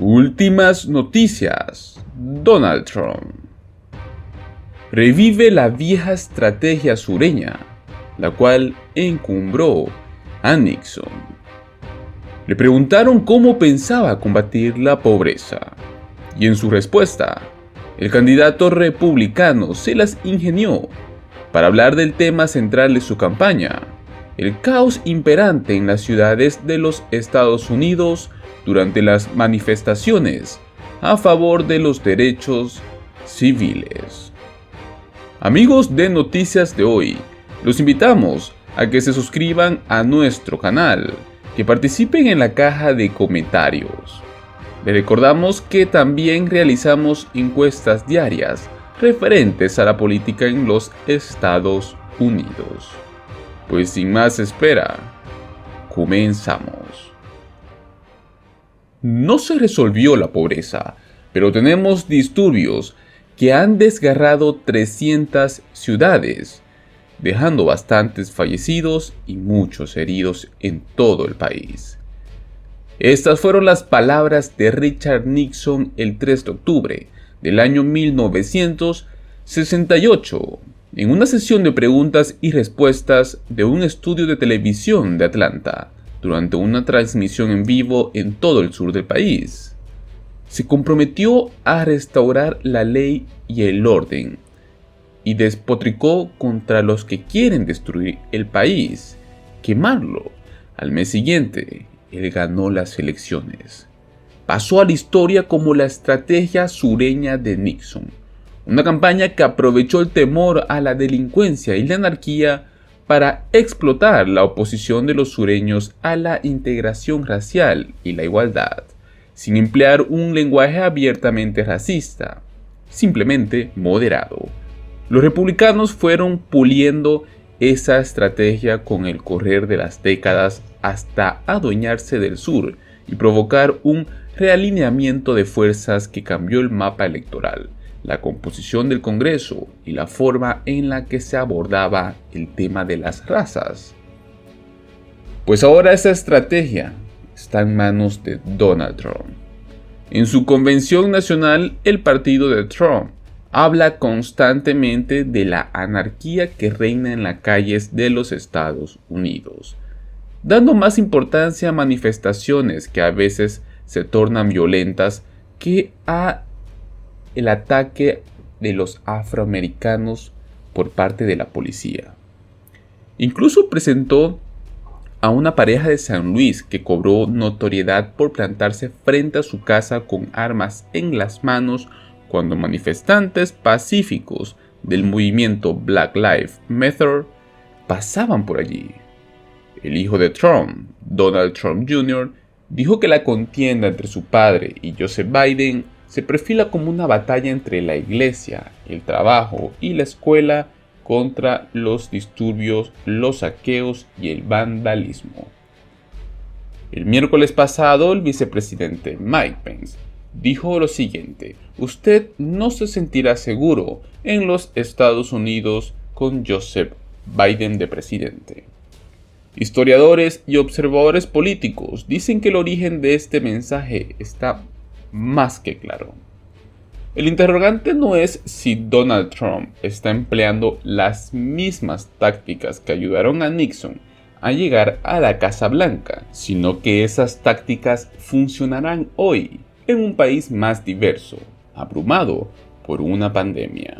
Últimas noticias. Donald Trump revive la vieja estrategia sureña, la cual encumbró a Nixon. Le preguntaron cómo pensaba combatir la pobreza, y en su respuesta, el candidato republicano se las ingenió para hablar del tema central de su campaña: el caos imperante en las ciudades de los Estados Unidos durante las manifestaciones a favor de los derechos civiles. Amigos de Noticias de Hoy, los invitamos a que se suscriban a nuestro canal, que participen en la caja de comentarios. Les recordamos que también realizamos encuestas diarias referentes a la política en los Estados Unidos. Pues sin más espera, comenzamos. No se resolvió la pobreza, pero tenemos disturbios que han desgarrado 300 ciudades, dejando bastantes fallecidos y muchos heridos en todo el país. Estas fueron las palabras de Richard Nixon el 3 de octubre del año 1968, en una sesión de preguntas y respuestas de un estudio de televisión de Atlanta, durante una transmisión en vivo en todo el sur del país. Se comprometió a restaurar la ley y el orden, y despotricó contra los que quieren destruir el país, quemarlo. Al mes siguiente, él ganó las elecciones. Pasó a la historia como la estrategia sureña de Nixon, una campaña que aprovechó el temor a la delincuencia y la anarquía para explotar la oposición de los sureños a la integración racial y la igualdad, sin emplear un lenguaje abiertamente racista, simplemente moderado. Los republicanos fueron puliendo esa estrategia con el correr de las décadas hasta adueñarse del sur y provocar un realineamiento de fuerzas que cambió el mapa electoral, la composición del Congreso y la forma en la que se abordaba el tema de las razas. Pues ahora esa estrategia está en manos de Donald Trump. En su convención nacional, el partido de Trump habla constantemente de la anarquía que reina en las calles de los Estados Unidos, dando más importancia a manifestaciones que a veces se tornan violentas que a el ataque de los afroamericanos por parte de la policía. Incluso presentó a una pareja de San Luis que cobró notoriedad por plantarse frente a su casa con armas en las manos cuando manifestantes pacíficos del movimiento Black Lives Matter pasaban por allí. El hijo de Trump, Donald Trump Jr., dijo que la contienda entre su padre y Joseph Biden se perfila como una batalla entre la iglesia, el trabajo y la escuela contra los disturbios, los saqueos y el vandalismo. El miércoles pasado, el vicepresidente Mike Pence dijo lo siguiente: usted no se sentirá seguro en los Estados Unidos con Joseph Biden de presidente. Historiadores y observadores políticos dicen que el origen de este mensaje está más que claro. El interrogante no es si Donald Trump está empleando las mismas tácticas que ayudaron a Nixon a llegar a la Casa Blanca, sino que esas tácticas funcionarán hoy en un país más diverso, abrumado por una pandemia.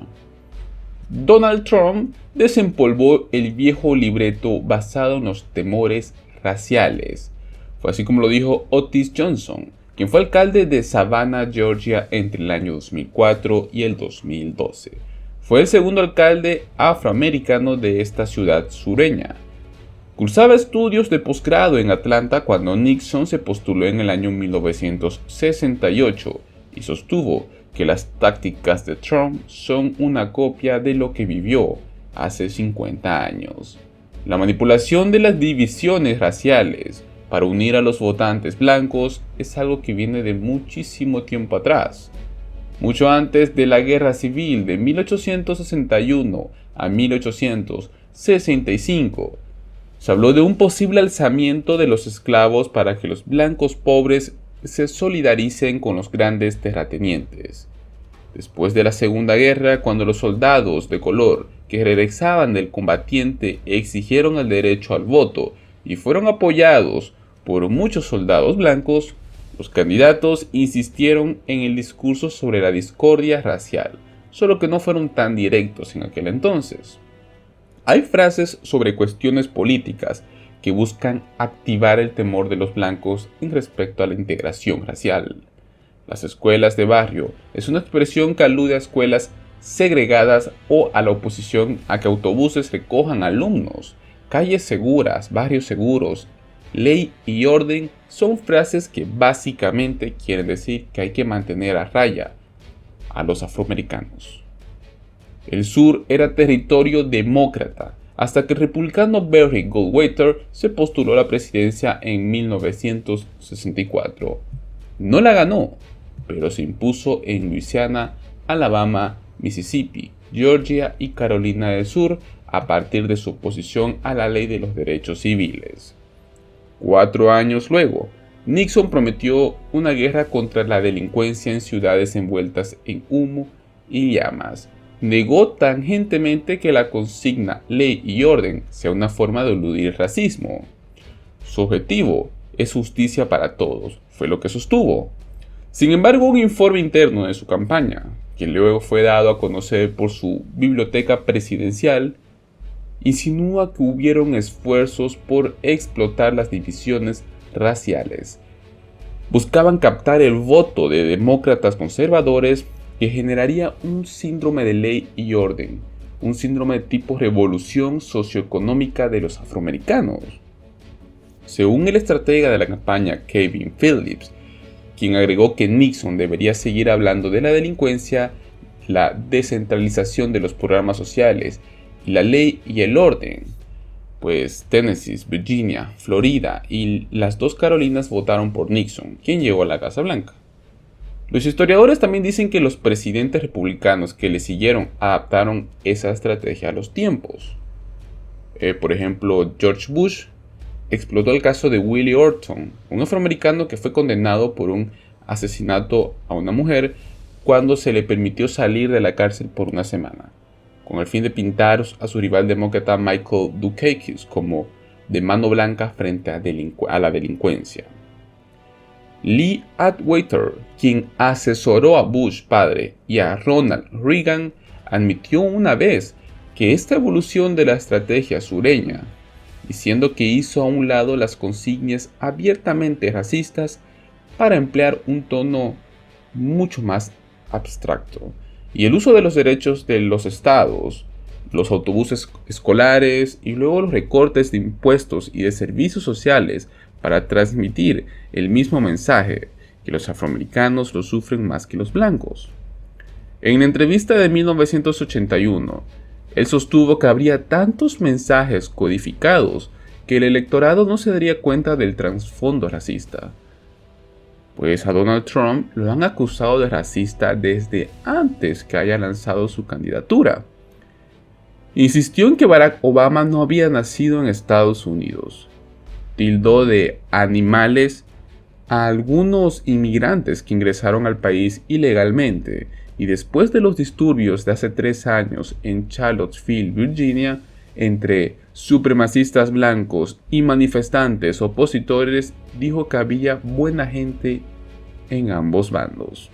Donald Trump desempolvó el viejo libreto basado en los temores raciales. Fue así como lo dijo Otis Johnson, quien fue alcalde de Savannah, Georgia, entre el año 2004 y el 2012. Fue el segundo alcalde afroamericano de esta ciudad sureña. Cursaba estudios de posgrado en Atlanta cuando Nixon se postuló en el año 1968 y sostuvo que las tácticas de Trump son una copia de lo que vivió hace 50 años. La manipulación de las divisiones raciales para unir a los votantes blancos es algo que viene de muchísimo tiempo atrás. Mucho antes de la Guerra Civil de 1861 a 1865, se habló de un posible alzamiento de los esclavos para que los blancos pobres se solidaricen con los grandes terratenientes. Después de la Segunda Guerra, cuando los soldados de color que regresaban del combatiente exigieron el derecho al voto y fueron apoyados por muchos soldados blancos, los candidatos insistieron en el discurso sobre la discordia racial, solo que no fueron tan directos en aquel entonces. Hay frases sobre cuestiones políticas que buscan activar el temor de los blancos en respecto a la integración racial. Las escuelas de barrio es una expresión que alude a escuelas segregadas o a la oposición a que autobuses recojan alumnos. Calles seguras, barrios seguros, ley y orden son frases que básicamente quieren decir que hay que mantener a raya a los afroamericanos. El sur era territorio demócrata hasta que el republicano Barry Goldwater se postuló a la presidencia en 1964. No la ganó, pero se impuso en Luisiana, Alabama, Mississippi, Georgia y Carolina del Sur a partir de su oposición a la ley de los derechos civiles. 4 años luego, Nixon prometió una guerra contra la delincuencia en ciudades envueltas en humo y llamas. Negó tangentemente que la consigna ley y orden sea una forma de eludir el racismo. Su objetivo es justicia para todos, fue lo que sostuvo. Sin embargo, un informe interno de su campaña, que luego fue dado a conocer por su biblioteca presidencial, insinúa que hubieron esfuerzos por explotar las divisiones raciales. Buscaban captar el voto de demócratas conservadores que generaría un síndrome de ley y orden, un síndrome de tipo revolución socioeconómica de los afroamericanos. Según el estratega de la campaña Kevin Phillips, quien agregó que Nixon debería seguir hablando de la delincuencia, la descentralización de los programas sociales y la ley y el orden, pues Tennessee, Virginia, Florida y las 2 Carolinas votaron por Nixon, quien llegó a la Casa Blanca. Los historiadores también dicen que los presidentes republicanos que le siguieron adaptaron esa estrategia a los tiempos. Por ejemplo, George Bush explotó el caso de Willie Orton, un afroamericano que fue condenado por un asesinato a una mujer cuando se le permitió salir de la cárcel por una semana, con el fin de pintar a su rival demócrata Michael Dukakis como de mano blanca frente a la delincuencia. Lee Atwater, quien asesoró a Bush padre y a Ronald Reagan, admitió una vez que esta evolución de la estrategia sureña, diciendo que hizo a un lado las consignas abiertamente racistas para emplear un tono mucho más abstracto, y el uso de los derechos de los estados, los autobuses escolares y luego los recortes de impuestos y de servicios sociales para transmitir el mismo mensaje, que los afroamericanos lo sufren más que los blancos. En la entrevista de 1981, él sostuvo que habría tantos mensajes codificados que el electorado no se daría cuenta del trasfondo racista. Pues a Donald Trump lo han acusado de racista desde antes que haya lanzado su candidatura. Insistió en que Barack Obama no había nacido en Estados Unidos. Tildó de animales a algunos inmigrantes que ingresaron al país ilegalmente y después de los disturbios de hace 3 años en Charlottesville, Virginia, entre supremacistas blancos y manifestantes opositores, dijo que había buena gente en ambos bandos.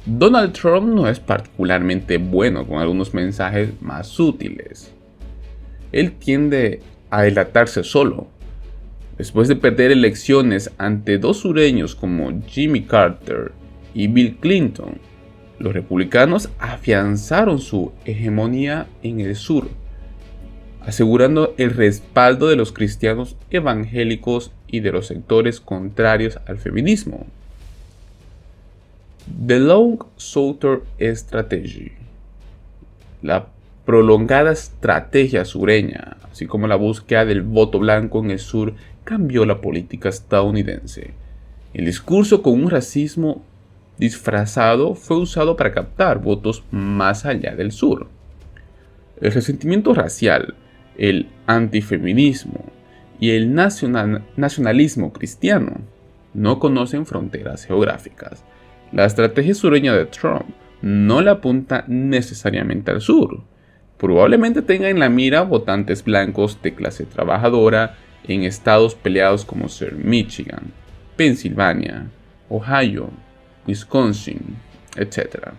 Donald Trump no es particularmente bueno con algunos mensajes más sutiles. Él tiende a delatarse solo. Después de perder elecciones ante 2 sureños como Jimmy Carter y Bill Clinton, los republicanos afianzaron su hegemonía en el sur, asegurando el respaldo de los cristianos evangélicos y de los sectores contrarios al feminismo. The Long Southern Strategy, la prolongada estrategia sureña, así como la búsqueda del voto blanco en el sur, cambió la política estadounidense. El discurso con un racismo disfrazado fue usado para captar votos más allá del sur. El resentimiento racial, el antifeminismo y el nacionalismo cristiano no conocen fronteras geográficas. La estrategia sureña de Trump no le apunta necesariamente al sur. Probablemente tenga en la mira votantes blancos de clase trabajadora en estados peleados como ser Michigan, Pensilvania, Ohio, Wisconsin, etc.